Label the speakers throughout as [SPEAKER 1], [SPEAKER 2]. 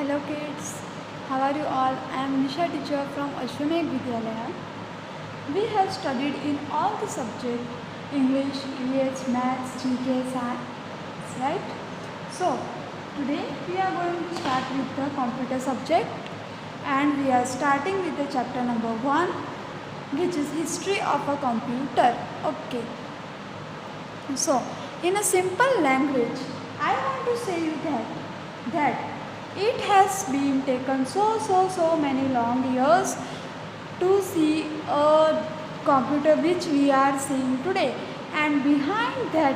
[SPEAKER 1] Hello kids, how are you all? I am Nisha teacher from Ashwamekh Vidyalaya. We have studied in all the subjects English, EVS, Maths, GK, Science, right? So today we are going to start with the computer subject and we are starting with the chapter number 1 which is history of a computer. Okay. So in a simple language I want to say you that it has been taken so many long years to see a computer which we are seeing today, and behind that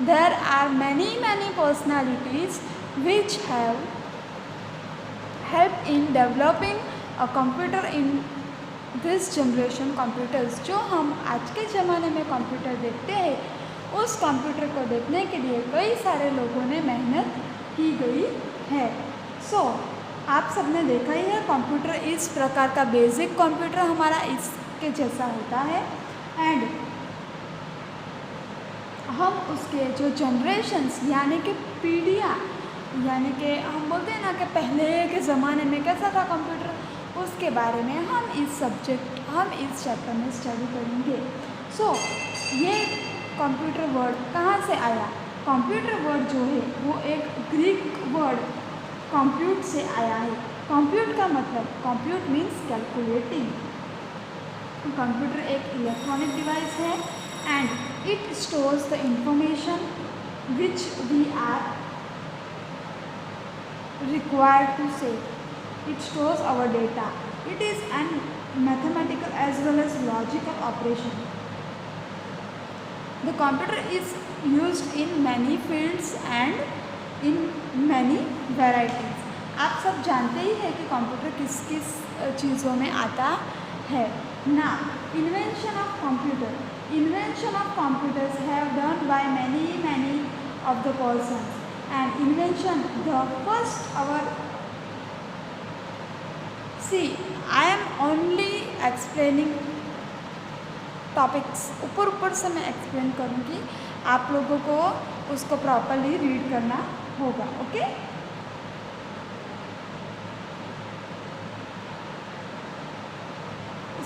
[SPEAKER 1] there are many personalities which have helped in developing a computer in this generation computers. जो हम आज के ज़माने में computer देखते हैं उस computer को देखने के लिए कई सारे लोगों ने मेहनत की गई है। आप सबने देखा ही है कंप्यूटर इस प्रकार का बेसिक कंप्यूटर हमारा इसके जैसा होता है एंड हम उसके जो जनरेशन्स यानी कि पीढ़ियाँ यानी कि हम बोलते हैं ना कि पहले के ज़माने में कैसा था कंप्यूटर, उसके बारे में हम इस चैप्टर में स्टडी करेंगे। ये कंप्यूटर वर्ड कहाँ से आया? कंप्यूटर वर्ड जो है वो एक ग्रीक वर्ड कंप्यूट से आया है। कंप्यूट का मतलब कंप्यूट मीन्स कैलकुलेटिंग। कंप्यूटर एक इलेक्ट्रॉनिक डिवाइस है and it stores the information which we are required to save. It stores our data. It is an mathematical as well as logical operation. The computer is used in many fields and in many varieties. आप सब जानते ही हैं कि computer किस किस चीज़ों में आता है ना। Invention of computer. Invention of computers have done by many of the persons. And invention, the first I am only explaining topics, ऊपर से मैं एक्सप्लेन करूँगी, आप लोगों को उसको प्रॉपरली रीड करना होगा। ओके,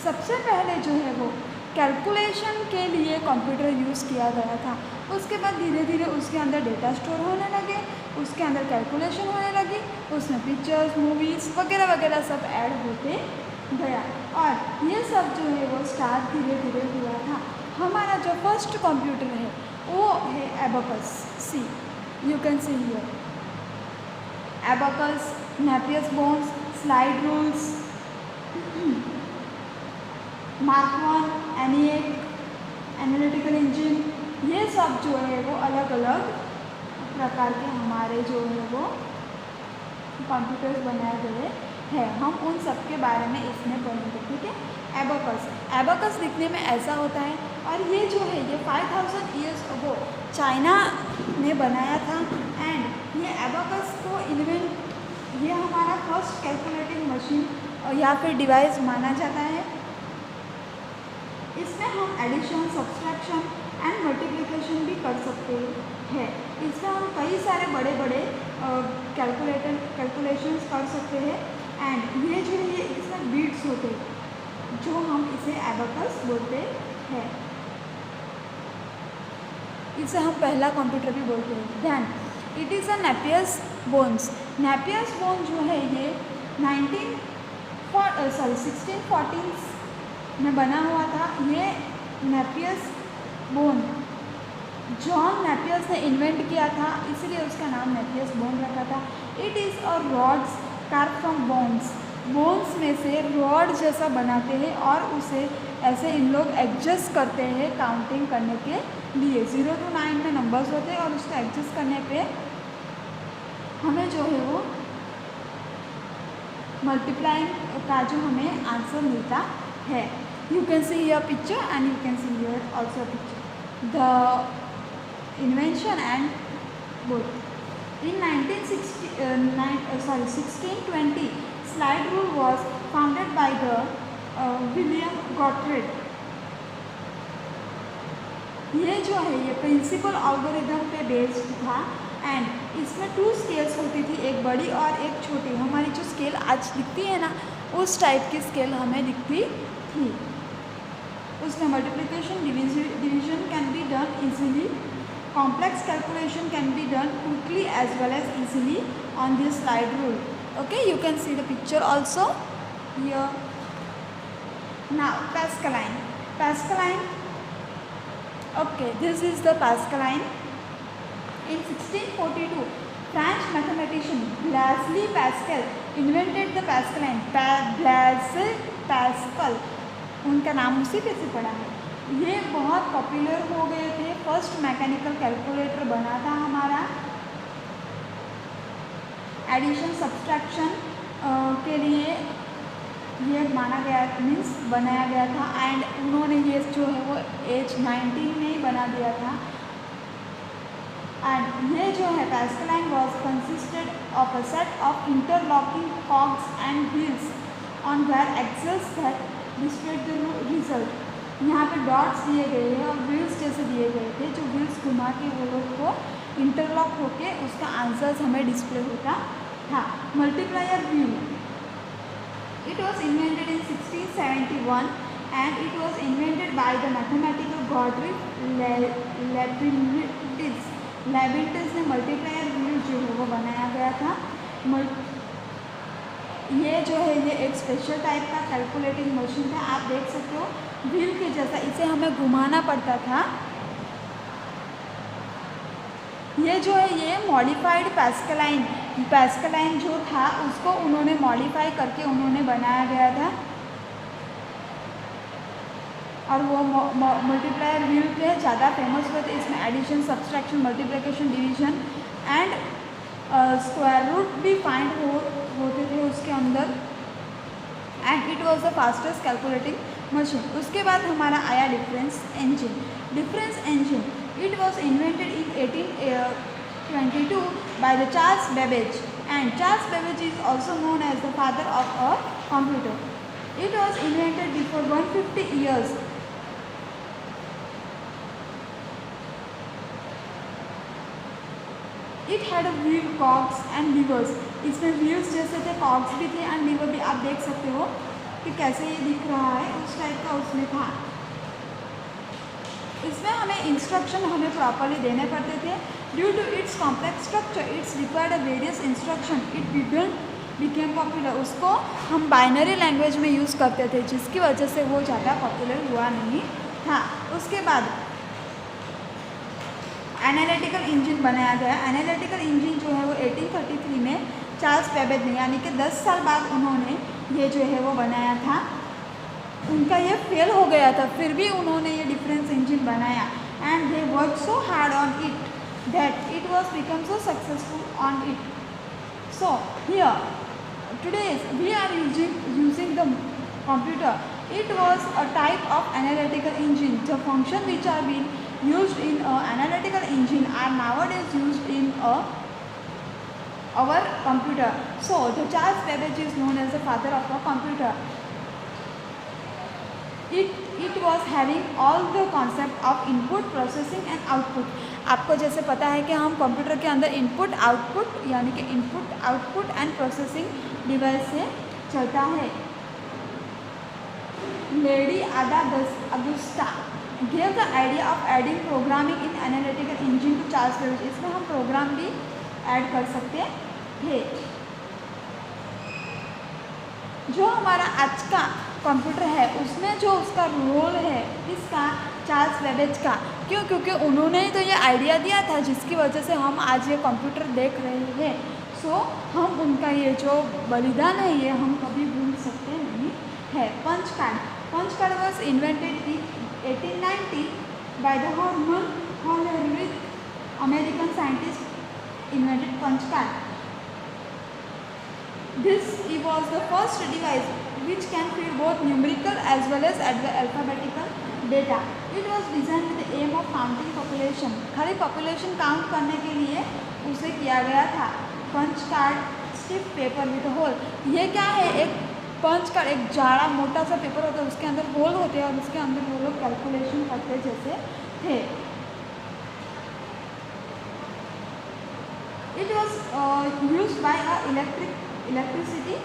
[SPEAKER 1] सबसे पहले जो है वो कैलकुलेशन के लिए कंप्यूटर यूज़ किया गया था। उसके बाद धीरे धीरे उसके अंदर डेटा स्टोर होने लगे, उसके अंदर कैलकुलेशन होने लगी, उसमें पिक्चर्स, मूवीज़ वगैरह सब ऐड होते गया और ये सब जो है वो स्टार्ट धीरे धीरे हुआ था। हमारा जो फर्स्ट कंप्यूटर है वो है abacus. See you can see here abacus, Napier's bones, slide rules, mark 1, ENIAC, analytical engine, ये सब जो है वो अलग अलग प्रकार के हमारे जो है वो कंप्यूटर्स बनाए गए हैं। हम उन सब के बारे में इसमें पढ़ेंगे, ठीक है। एबकस दिखने में ऐसा होता है और ये जो है ये 5000 ईयर्स अगो चाइना ने बनाया था एंड ये एबकस को ये हमारा फर्स्ट कैलकुलेटिंग मशीन या फिर डिवाइस माना जाता है। इसमें हम एडिशन, सब्सट्रैक्शन एंड मल्टीप्लिकेशन भी कर सकते हैं। इसमें हम कई सारे बड़े कैलकुलेशंस कर सकते हैं एंड ये जो है इसमें बीट्स होते हैं जो हम इसे एबकस बोलते हैं। इसे हम पहला कंप्यूटर भी बोलते हैं। Then it is a Napier's bones. Napier's bone जो है ये 1614 में बना हुआ था। ये नेपियर्स बोन जॉन नेपियर्स ने इन्वेंट किया था, इसलिए उसका नाम नेपियर्स बोन रखा था। It is a rods carve from bones में से रॉड जैसा बनाते हैं और उसे ऐसे इन लोग एडजस्ट करते हैं काउंटिंग करने के लिए। 0 to 9 में नंबर्स होते हैं और उसको एडजस्ट करने पे हमें जो है वो मल्टीप्लाइंग का जो हमें आंसर मिलता है। You can see here picture and you can see here also picture. The invention and both. In 1620, slide rule was founded by the William Gottfried. ये जो है ये प्रिंसिपल एल्गोरिथम पे बेस्ड था एंड इसमें 2 स्केल्स होती थी, एक बड़ी और एक छोटी। हमारी जो स्केल आज दिखती है ना, उस टाइप की स्केल हमें दिखती थी। उसमें multiplication division can be done easily, complex calculation can be done quickly as well as easily on this slide rule. Okay, you can see the picture also here. Now Pascaline. Okay, this is the Pascaline. In 1642, French mathematician Blaise Pascal invented the Pascaline. Blaise Pascal, उनका नाम उसी पे से पड़ा है। ये बहुत popular हो गए थे, फर्स्ट मैकेनिकल कैलकुलेटर बना था हमारा। एडिशन सब्सट्रैक्शन के लिए ये माना गया, मीन्स बनाया गया था। एंड उन्होंने ये जो है वो एज 19 में ही बना दिया था। एंड ये जो है Pascaline was consisted of a set of interlocking cogs and wheels on where axles that displayed the result. यहाँ पे डॉट्स दिए गए हैं और व्हील्स जैसे दिए गए थे, जो व्हील्स घुमा के वो लोग को इंटरलॉक होके उसका आंसर्स हमें डिस्प्ले होता था। Multiplier wheel, it was invented in 1671 and it was invented by the mathematical Gottfried Leibniz ने मल्टीप्लायर व्हील जो है वो बनाया गया था। ये जो है ये एक स्पेशल टाइप का कैलकुलेटिंग मशीन था। आप देख सकते हो व्हील के जैसा, इसे हमें घुमाना पड़ता था। ये जो है ये मॉडिफाइड पैस्कलाइन जो था उसको उन्होंने मॉडिफाई करके उन्होंने बनाया गया था। और वो मल्टीप्लायर व्हील के ज़्यादा फेमस हुए थे। इसमें addition, subtraction, multiplication, division and square root भी फाइंड होते थे उसके अंदर। And it was the fastest calculating machine. उसके बाद हमारा आया difference engine. It was invented in 1822 by the Charles Babbage, and Charles Babbage is also known as the father of a computer. It was invented before 150 years. It had a wheel, cogs and levers. इसमें wheels जैसे थे, COGS भी थे and liver भी। आप देख सकते हो कि कैसे ये दिख रहा है, उस टाइप का उसमें था। इसमें हमें इंस्ट्रक्शन हमें प्रॉपरली देने पड़ते थे। Due to its complex structure its required various instruction, it became popular. उसको हम बाइनरी लैंग्वेज में यूज़ करते थे, जिसकी वजह से वो ज़्यादा पॉपुलर हुआ नहीं था। उसके बाद एनालिटिकल इंजन बनाया गया। एनालिटिकल इंजन जो है वो 1833 में चार्ल्स बेबेज ने, यानी कि 10 साल बाद उन्होंने ये जो है वो बनाया था। उनका ये फेल हो गया था, फिर भी उन्होंने ये डिफरेंस इंजन बनाया। And they work so hard on it that it was become so successful on it. So here today we are using the computer. It was a type of analytical engine. The function which are being used in an analytical engine are nowadays used in our computer. So the Charles Babbage is known as the father of the computer. It was having all the concept of input, processing and output. आपको जैसे पता है कि हम computer के अंदर input output, यानी कि input output and processing device से चलता है। Lady Ada Augusta gave the idea of adding programming in analytical engine to Charles Babbage. इसमें हम प्रोग्राम भी ऐड कर सकते थे। जो हमारा आज का कंप्यूटर है उसमें जो उसका रोल है इसका, चार्ल्स बेबेज का, क्यों? क्योंकि उन्होंने ही तो ये आइडिया दिया था, जिसकी वजह से हम आज ये कंप्यूटर देख रहे हैं। सो हम उनका ये जो बलिदान है ये हम कभी भूल सकते नहीं है। Punch card was invented in 1890 by the Herman Hollerith. American scientist invented punch card. This was the first device which can feed both numerical as well as alphabetical data. It was designed with the aim of counting population. खाली population count करने के लिए उसे किया गया था। Punch card stiff paper with hole. ये क्या है? एक पंच कार्ड, एक जाड़ा मोटा सा पेपर होता है, उसके अंदर होल होते हैं और उसके अंदर वो लोग कैलकुलेशन करते जैसे थे। It was used by electricity.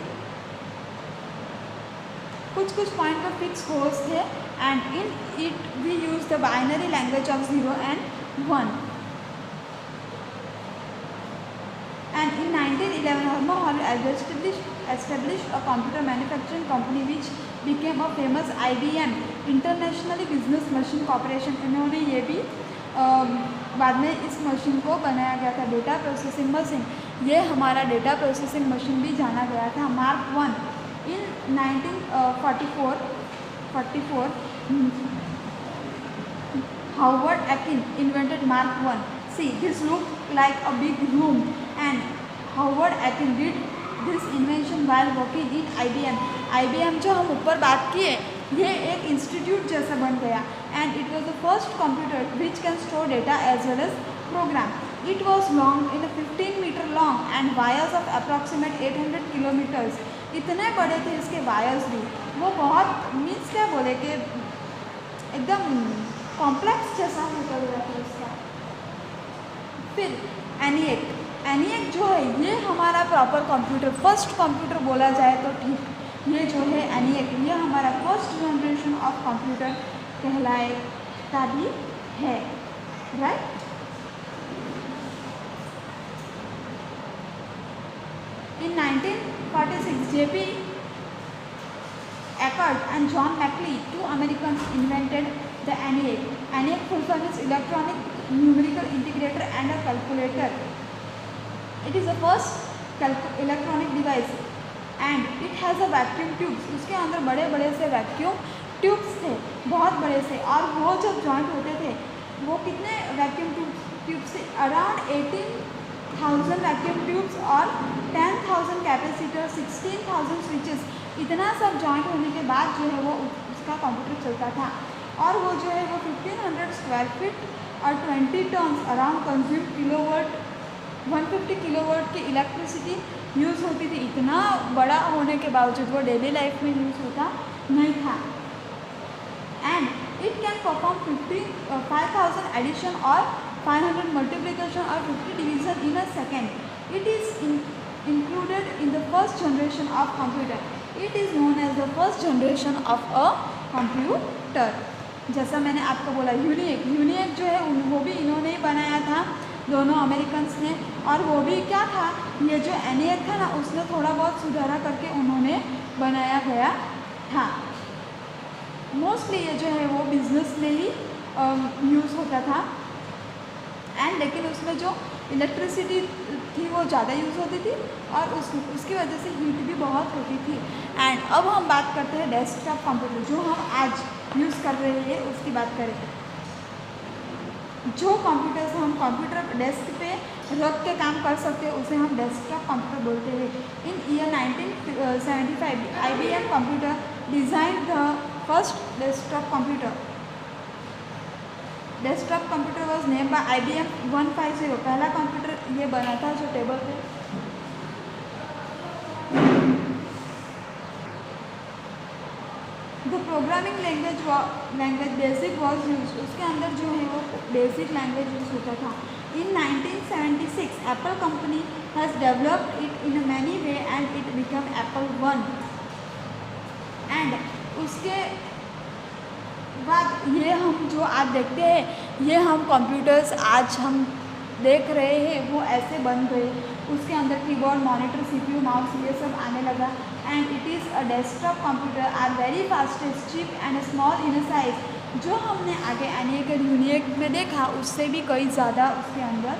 [SPEAKER 1] कुछ पॉइंट पर फिक्स होल्स थे and in it we use the binary language of 0 and 1. And in 1911, Herman Holly established a computer manufacturing company which became a famous IBM, Internationally Business Machine Corporation. इन्होंने ये भी बाद में इस machine को बनाया गया था, डेटा प्रोसेसिंग मशीन. ये हमारा डेटा प्रोसेसिंग मशीन भी जाना गया था. Mark 1 in 1944 Howard Akin invented Mark 1. See, this looked like a big room and Howard Akin did this invention while working in IBM. IBM जो हम ऊपर बात किए, ये एक इंस्टीट्यूट जैसा बन गया and it was the first computer which can store data as well as program. It was long in a 15-meter long and wires of approximate 800 kilometers. इतने बड़े थे इसके वायर्स भी. वो बहुत मीन्स क्या बोले कि एकदम कॉम्प्लेक्स जैसा होता गया था इसका. फिर एनिएक जो है ये हमारा प्रॉपर कंप्यूटर, फर्स्ट कंप्यूटर बोला जाए तो ठीक. ये जो है एनिएक, ये हमारा फर्स्ट जनरेशन ऑफ कंप्यूटर कहलाता भी है, right. In 1946, J.P. Eckert and John McLean, two Americans, invented the ENIAC. ENIAC full form is Electronic Numerical Integrator and a Calculator. It is the first electronic device and it has a vacuum tubes. उसके अंदर बड़े बड़े से vacuum tubes थे, बहुत बड़े से. और वो जब जॉइंट होते थे वो कितने वैक्यूम ट्यूब्स से अराउंड 18,000 वैक्यूम ट्यूब्स और 10,000 कैपेसिटर, 16,000 स्विचेस. इतना सब जॉइंट होने के बाद जो है वो उसका कंप्यूटर चलता था. और वो जो है वो 1500 स्क्वायर फीट और 20 tons around consume kilowatt, 150 kilowatt की इलेक्ट्रिसिटी यूज़ होती थी. इतना बड़ा होने के बावजूद वो डेली लाइफ में यूज़ होता नहीं था. And it can perform 5,000 addition और 500 multiplication or 50 division in a second. It is included in the first generation of computer. It is known as the first generation of a computer. जैसा मैंने आपको बोला यूनिएक जो है वो भी इन्होंने ही बनाया था, दोनों अमेरिकन्स ने. और वो भी क्या था, ये जो एनिएक था ना उसने थोड़ा बहुत सुधारा करके उन्होंने बनाया गया था. मोस्टली ये जो है वो बिजनेस में ही यूज़ होता था. एंड लेकिन उसमें जो इलेक्ट्रिसिटी थी वो ज़्यादा यूज़ होती थी और उसकी वजह से हीट भी बहुत होती थी. एंड अब हम बात करते हैं डेस्कटॉप कंप्यूटर जो हम आज यूज़ कर रहे हैं उसकी बात करें. जो कंप्यूटर्स हम कंप्यूटर डेस्क पे रख के काम कर सकते हैं उसे हम डेस्कटॉप कंप्यूटर बोलते हैं. In year 1975 IBM computer design the first desktop computer. Desktop computer was name by IBM 150. पहला कंप्यूटर ये बना था जो टेबल पे. The programming language basic was use. उसके अंदर जो है वो बेसिक लैंग्वेज यूज होता था. इन 1976 Apple company has developed it in many way and it become Apple 1. And उसके बाद ये हम जो आज देखते हैं ये हम कंप्यूटर्स आज हम देख रहे हैं वो ऐसे बन गए. उसके अंदर कीबोर्ड, मॉनिटर, CPU, माउस ये सब आने लगा. And it is a desktop computer are very fastest, cheap and small in size. जो हमने आगे एनिएक और यूनिएक में देखा उससे भी कई ज़्यादा उसके अंदर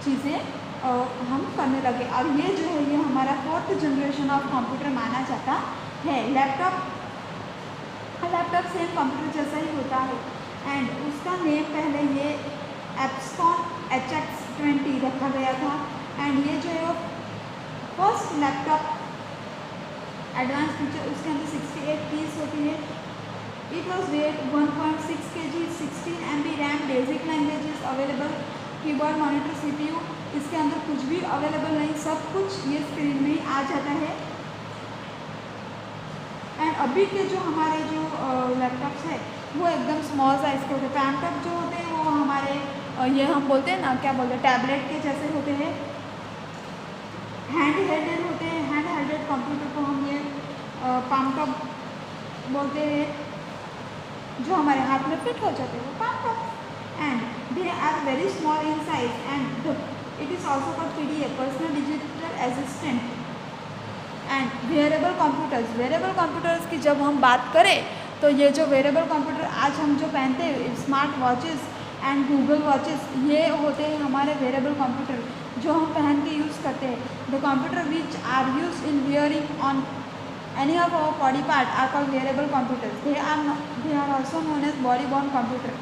[SPEAKER 1] चीज़ें हम करने लगे. और ये जो है ये हमारा 4th जनरेशन ऑफ कंप्यूटर माना जाता है. लैपटॉप सेम कंप्यूटर जैसा ही होता है. एंड उसका नेम पहले ये एप्सकॉन HX20 रखा गया था. एंड ये जो है वो फर्स्ट लैपटॉप एडवांस फीचर. उसके अंदर 68 कीज होती है. It was weight 1.6 kg, 16 MB RAM, basic languages available, keyboard, monitor, CPU. इसके अंदर कुछ भी अवेलेबल नहीं, सब कुछ ये स्क्रीन में ही आ जाता है. एंड अभी के जो हमारे जो लैपटॉप्स है वो एकदम स्मॉल साइज़ के होते हैं. लैपटॉप जो होते हैं वो हमारे ये हम बोलते हैं ना क्या बोलते हैं टैबलेट के जैसे होते हैं. हैंड हेल्डेड होते हैं। हैंड हेल्डेड कंप्यूटर को हम ये पाम टॉप बोलते हैं, जो हमारे हाथ में फिट हो जाते हैं वो palm top. And they are very small in size and it is also called PDA, personal digital assistant. And wearable computers, wearable computers की जब हम बात करें तो ये जो वेयरेबल कंप्यूटर आज हम जो पहनते हैं, smart watches and Google watches, ये होते हैं हमारे वेयरेबल कंप्यूटर जो हम पहन के यूज़ करते हैं। The computer which are use in wearing on any of our body part are called wearable computers. They are also known as body worn computer.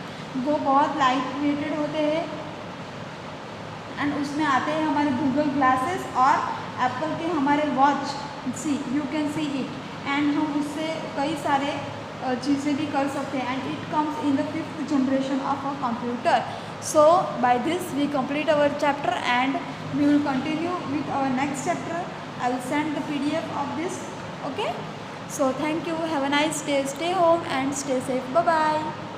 [SPEAKER 1] वो बहुत लाइट वेटेड होते हैं एंड उसमें आते हैं हमारे गूगल ग्लासेस और एप्पल के हमारे watch, see you can see it, and हम उससे कई सारे चीज़ें भी कर सकते हैं। And it comes in the 5th generation of a computer. So by this we complete our chapter and we will continue with our next chapter. I will send the PDF of this. Okay, so thank you, have a nice day, stay home and stay safe, bye bye.